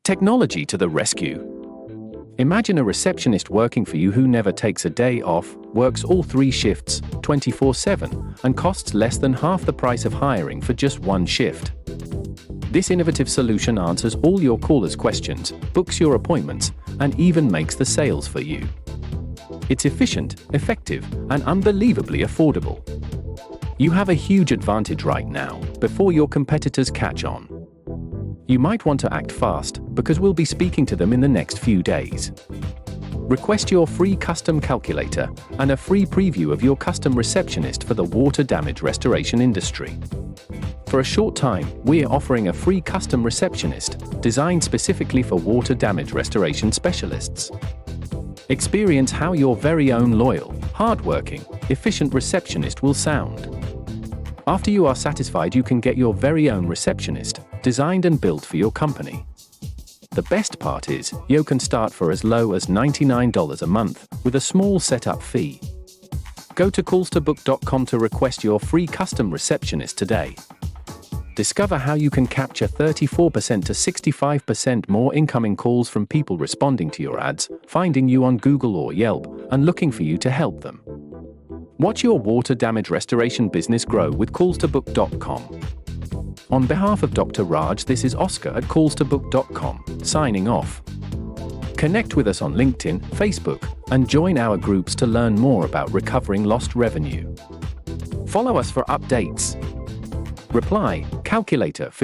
Technology to the rescue. Imagine a receptionist working for you who never takes a day off, works all 3 shifts, 24/7, and costs less than half the price of hiring for just 1 shift. This innovative solution answers all your callers' questions, books your appointments, and even makes the sales for you. It's efficient, effective, and unbelievably affordable. You have a huge advantage right now, before your competitors catch on. You might want to act fast, because we'll be speaking to them in the next few days. Request your free custom calculator and a free preview of your custom receptionist for the water damage restoration industry. For a short time, we're offering a free custom receptionist, designed specifically for water damage restoration specialists. Experience how your very own loyal, hardworking, efficient receptionist will sound. After you are satisfied, you can get your very own receptionist, designed and built for your company. The best part is, you can start for as low as $99 a month, with a small setup fee. Go to callstobook.com to request your free custom receptionist today. Discover how you can capture 34% to 65% more incoming calls from people responding to your ads, finding you on Google or Yelp, and looking for you to help them. Watch your water damage restoration business grow with callstobook.com. On behalf of Dr. Raj, this is Oscar at callstobook.com, signing off. Connect with us on LinkedIn, Facebook, and join our groups to learn more about recovering lost revenue. Follow us for updates. Reply, calculator for your